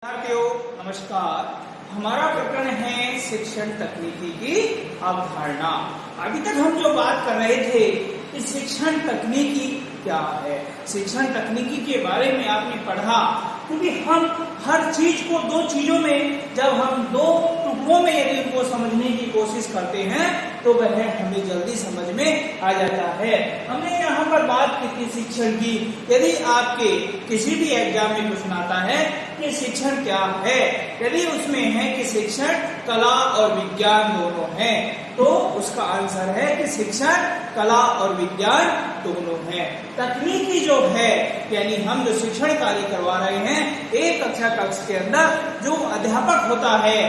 विद्यार्थियों नमस्कार। हमारा प्रकरण है शिक्षण तकनीकी की अवधारणा। अभी तक हम जो बात कर रहे थे कि शिक्षण तकनीकी क्या है। शिक्षण तकनीकी के बारे में आपने पढ़ा, क्योंकि हम हर चीज को दो चीजों में, जब हम दो टुकड़ों में यदि उनको समझने की कोशिश करते हैं तो वह हमें जल्दी समझ में आ जाता है। हमने यहाँ पर बात की थी शिक्षण की। यदि आपके किसी भी एग्जाम में क्वेश्चन आता है कि शिक्षण क्या है, यदि उसमें है कि शिक्षण कला और विज्ञान दोनों है, तो उसका आंसर है कि शिक्षण कला और विज्ञान दोनों है। तकनीकी जो है, यानी हम जो शिक्षण कार्य करवा रहे हैं, एक कक्षा कक्ष के अंदर जो अध्यापक होता है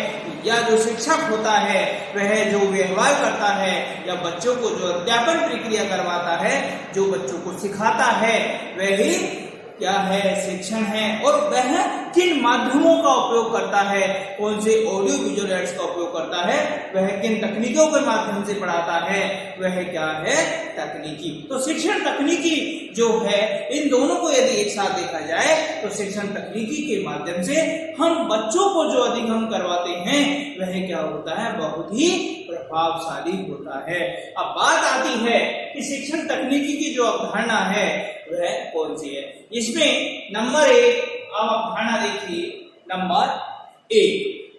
या जो शिक्षक होता है, वह जो व्यवहार करता है या बच्चों को जो अध्यापन प्रक्रिया करवाता है, जो बच्चों को सिखाता है, वही क्या है, शिक्षण है। और वह किन माध्यमों का उपयोग करता है, कौन से ऑडियो विजुअल एड्स का उपयोग करता है, वह किन तकनीकों के माध्यम से पढ़ाता है, वह क्या है, तकनीकी। तो शिक्षण तकनीकी जो है, इन दोनों को यदि एक साथ देखा जाए तो शिक्षण तकनीकी के माध्यम से हम बच्चों को जो अधिगम करवाते हैं, वह क्या होता है, बहुत ही प्रभावशाली होता है। अब बात आती है कि शिक्षण तकनीकी की जो अवधारणा है वह कौन सी है। इसमें नंबर एक आप अवधारणा देखिए।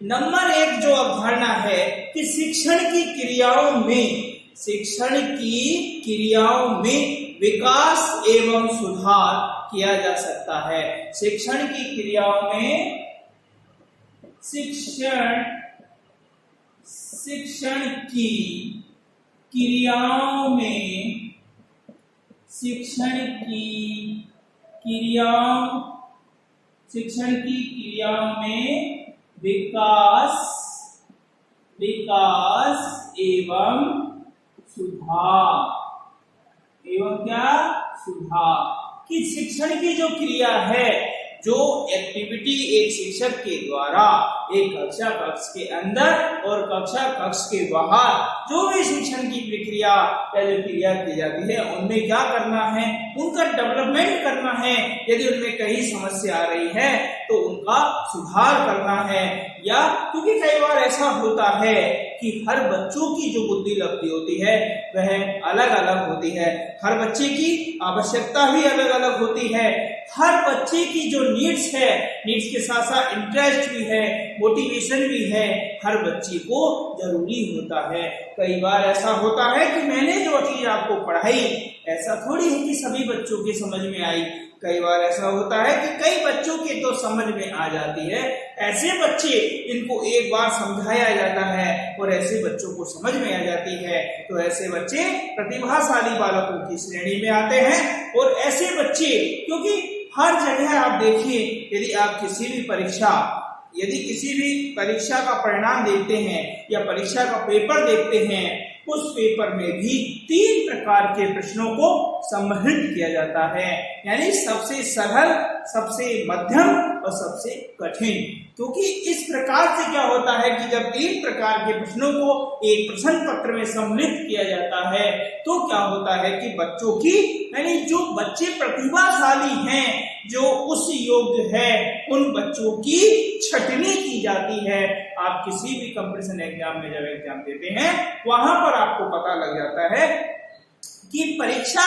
नंबर एक जो अवधारणा है कि शिक्षण की क्रियाओं में विकास एवं सुधार किया जा सकता है। शिक्षण की क्रियाओं में शिक्षण की क्रियाओं में विकास एवं सुधार कि शिक्षण की जो क्रिया है, जो एक्टिविटी एक शिक्षक के द्वारा एक कक्षा कक्ष के अंदर और कक्षा कक्ष के बाहर जो भी शिक्षण की प्रक्रिया या जो क्रिया की जाती है, उनमें क्या करना है, उनका डेवलपमेंट करना है। यदि उनमें कहीं समस्या आ रही है तो उनका सुधार करना है। या क्योंकि कई बार ऐसा होता है कि हर बच्चों की जो बुद्धि लब्धि होती है वह अलग अलग होती है, हर बच्चे की आवश्यकता भी अलग अलग होती है, हर बच्चे की जो नीड्स के साथ साथ इंटरेस्ट भी है, मोटिवेशन भी है, हर बच्चे को जरूरी होता है। कई बार ऐसा होता है कि मैंने जो चीज आपको पढ़ाई, ऐसा थोड़ी है कि सभी बच्चों के समझ में आई। कई बार ऐसा होता है कि कई बच्चों के तो समझ में आ जाती है। ऐसे बच्चे, इनको एक बार समझाया जाता है और ऐसे बच्चों को समझ में आ जाती है, तो ऐसे बच्चे प्रतिभाशाली बालकों की श्रेणी में आते हैं। और ऐसे बच्चे, क्योंकि हर जगह आप देखिए, यदि आप किसी भी परीक्षा का परिणाम देखते हैं या परीक्षा का पेपर देखते हैं, उस पेपर में भी 3 प्रकार के प्रश्नों को सम्मिलित किया जाता है, यानी सबसे सरल, सबसे मध्यम और सबसे कठिन। क्योंकि इस प्रकार से क्या होता है कि जब 3 प्रकार के प्रश्नों को एक प्रश्न पत्र में सम्मिलित किया जाता है, तो क्या होता है कि बच्चों की, यानी जो बच्चे प्रतिभाशाली हैं, जो उस योग्य है, उन बच्चों की छटनी की जाती है। आप किसी भी कंपटीशन एग्जाम में जब एग्जाम देते हैं, वहां पर आपको पता लग जाता है कि परीक्षा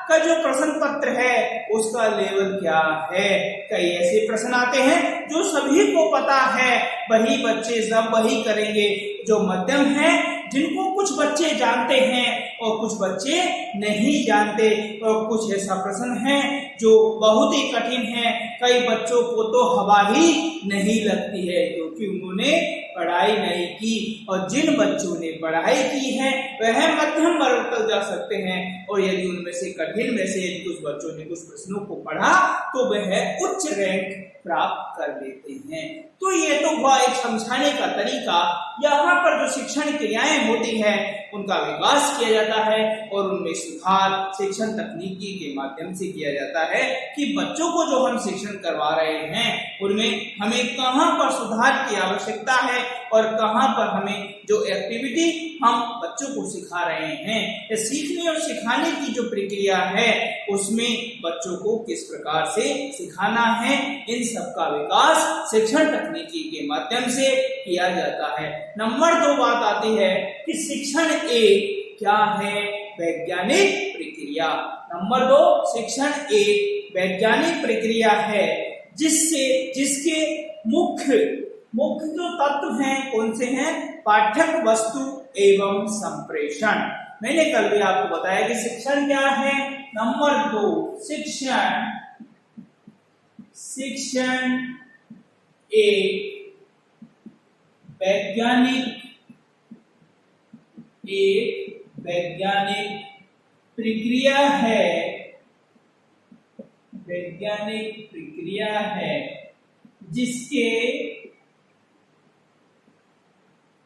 का जो प्रश्न पत्र है उसका लेवल क्या है। कई ऐसे प्रश्न आते हैं जो सभी को पता है, वही बच्चे सब वही करेंगे। जो मध्यम है, जिनको कुछ बच्चे जानते हैं और कुछ बच्चे नहीं जानते, और कुछ ऐसा प्रश्न है जो बहुत ही कठिन है, कई बच्चों को तो हवा ही नहीं लगती है क्योंकि उन्होंने पढ़ाई नहीं की। और जिन बच्चों ने पढ़ाई की है वह मध्यम वर्ग तक जा सकते हैं, और यदि उनमें से कठिन में से कुछ बच्चों ने कुछ प्रश्नों को पढ़ा तो वह उच्च रैंक प्राप्त कर लेते हैं। तो ये तो हुआ एक समझाने का तरीका। यहाँ पर जो शिक्षण क्रियाएं होती है उनका विकास किया जाता है और उनमें सुधार शिक्षण तकनीकी के माध्यम से किया जाता है कि बच्चों को जो हम शिक्षण करवा रहे हैं उनमें हमें कहाँ पर सुधार की आवश्यकता है और कहाँ पर हमें जो एक्टिविटी हम बच्चों को सिखा रहे हैं, ये सीखने और सिखाने की जो प्रक्रिया है उसमें बच्चों को किस प्रकार से सिखाना है, इन सब का विकास शिक्षण तकनीकी के माध्यम से किया जाता है। नंबर 2 बात आती है कि शिक्षण एक क्या है, वैज्ञानिक प्रक्रिया। नंबर 2, शिक्षण एक वैज्ञानिक प्रक्रिया है जिसके मुख्य जो तत्व हैं कौन से हैं, पाठ्यक वस्तु एवं संप्रेषण। मैंने कल भी आपको बताया कि शिक्षण क्या है। नंबर 2, शिक्षण एक वैज्ञानिक प्रक्रिया है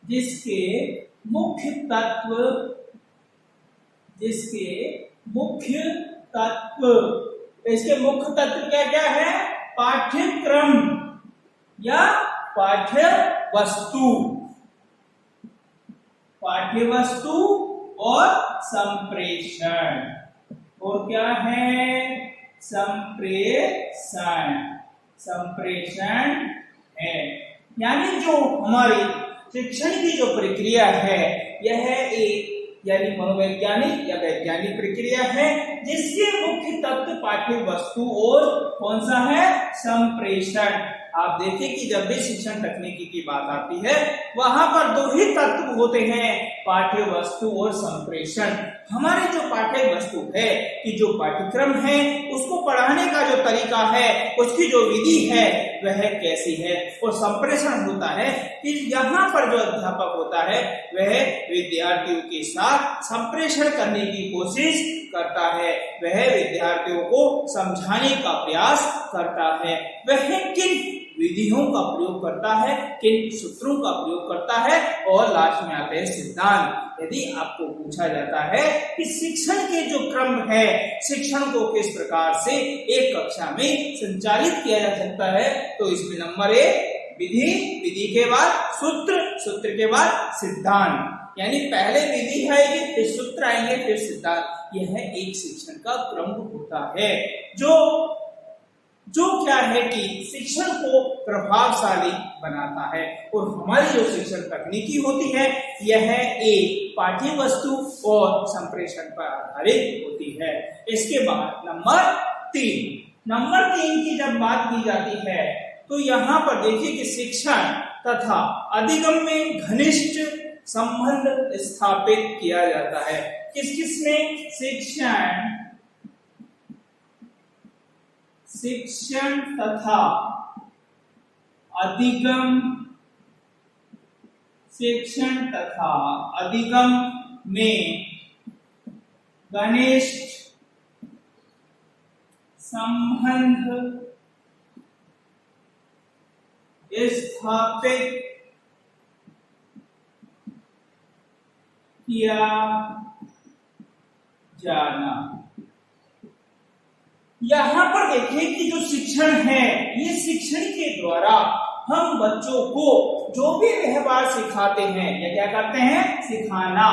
जिसके मुख्य तत्व इसके मुख्य तत्व क्या क्या है, पाठ्यक्रम या पाठ्य वस्तु और संप्रेषण। और क्या है, संप्रेषण है। यानी जो हमारी शिक्षण की जो प्रक्रिया है यह एक यानी मनोवैज्ञानिक या वैज्ञानिक प्रक्रिया है जिसके मुख्य तत्व पाठ्य वस्तु और कौन सा है, संप्रेषण। आप देखिए कि जब भी शिक्षण तकनीकी की बात आती है वहां पर 2 ही तत्व होते हैं, पाठ्य वस्तु और संप्रेषण। हमारी जो पाठ्य वस्तु है कि जो पाठ्यक्रम है उसको पढ़ाने का जो तरीका है, उसकी जो विधि है वह कैसी है, और संप्रेषण होता है कि यहाँ पर जो अध्यापक होता है वह विद्यार्थियों के साथ संप्रेषण करने की कोशिश करता है, वह विद्यार्थियों को समझाने का प्रयास करता है, वह किन विधियों का प्रयोग करता है, किन सूत्रों का प्रयोग करता है, और लास्ट में आते हैं सिद्धांत। यदि आपको पूछा जाता है कि शिक्षण के जो क्रम है, शिक्षण को किस प्रकार से एक कक्षा में संचालित किया जा सकता है, तो इसमें नंबर 1 विधि के बाद सूत्र के बाद सिद्धांत। यानी पहले विधि आएगी, फिर सूत्र आएंगे, फिर सिद्धांत। यह एक शिक्षण का क्रम होता है जो क्या है कि शिक्षण को प्रभावशाली बनाता है। और हमारी जो शिक्षण तकनीकी होती है यह एक पाठ्य वस्तु और संप्रेषण पर आधारित होती है। इसके बाद नंबर 3 की जब बात की जाती है तो यहाँ पर देखिए कि शिक्षण तथा अधिगम में घनिष्ठ संबंध स्थापित किया जाता है। किस में, शिक्षण तथा अधिगम में घनिष्ठ संबंध स्थापित किया जाना। यहाँ पर देखिए कि जो शिक्षण है, ये शिक्षण के द्वारा हम बच्चों को जो भी व्यवहार सिखाते हैं या क्या करते हैं, सिखाना।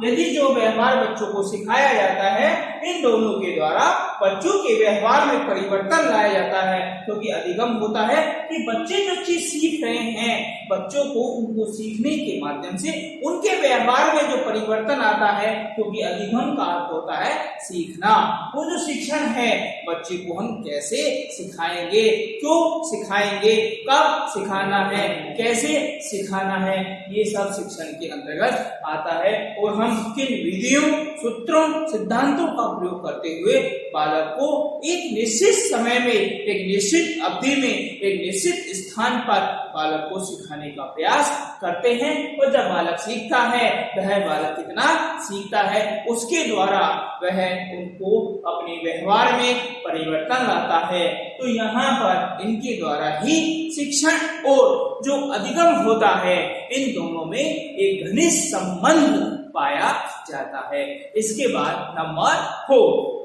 यदि जो व्यवहार बच्चों को सिखाया जाता है, इन दोनों के द्वारा बच्चों के व्यवहार में परिवर्तन लाया जाता है। क्योंकि अधिगम होता है कि बच्चे जो चीज सीख रहे हैं, बच्चों को उनको सीखने के माध्यम से उनके व्यवहार में जो परिवर्तन आता है, क्योंकि अधिगम का अर्थ होता है सीखना। वो जो शिक्षण है, बच्चे को हम कैसे सिखाएंगे, क्यों सिखाएंगे, कब सिखाना है, कैसे सिखाना है, ये सब शिक्षण के अंतर्गत आता है। और हम किन विधियों, सूत्रों, सिद्धांतों का प्रयोग करते हुए बालक को एक निश्चित समय में, एक निश्चित अवधि में, एक निश्चित स्थान पर बालक को सिखाने का प्रयास करते हैं। और जब बालक सीखता है, वह बालक कितना सीखता है, उसके द्वारा वह उनको अपने व्यवहार में परिवर्तन लाता है। तो यहाँ पर इनके द्वारा ही शिक्षण और जो अधिगम होता है, इन दोनों में एक घनिष्ठ संबंध पाया जाता है। इसके बाद नंबर 4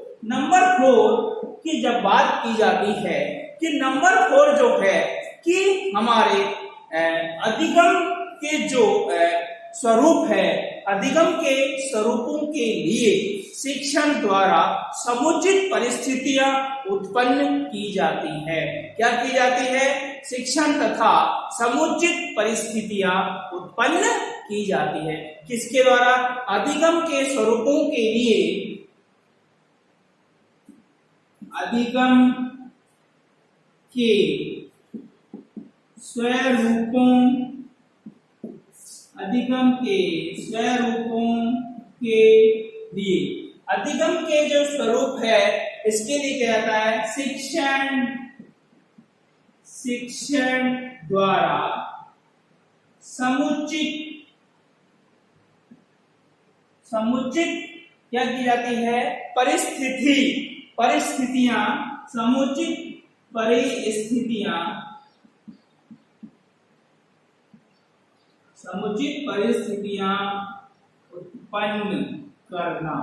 कि जब बात की जाती है कि नंबर 4 जो है कि हमारे अधिगम के जो स्वरूप है, अधिगम के स्वरूपों के लिए शिक्षण द्वारा समुचित परिस्थितियां उत्पन्न की जाती है। क्या की जाती है? शिक्षण तथा समुचित परिस्थितियां उत्पन्न की जाती है। किसके द्वारा? अधिगम के स्वरूपों के लिए, अधिगम के स्वरूपों, अधिगम के स्वरूपों के लिए, अधिगम के जो स्वरूप है इसके लिए क्या जाता है? शिक्षण द्वारा समुचित क्या की जाती है? परिस्थितियां, समुचित परिस्थितियां उत्पन्न करना।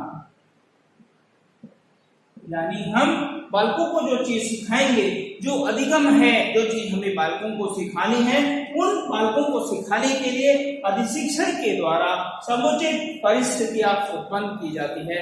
यानी हम बालकों को जो चीज सिखाएंगे, जो अधिगम है, जो चीज हमें बालकों को सिखानी है, उन बालकों को सिखाने के लिए अधिशिक्षण के द्वारा समुचित परिस्थितियां उत्पन्न की जाती है।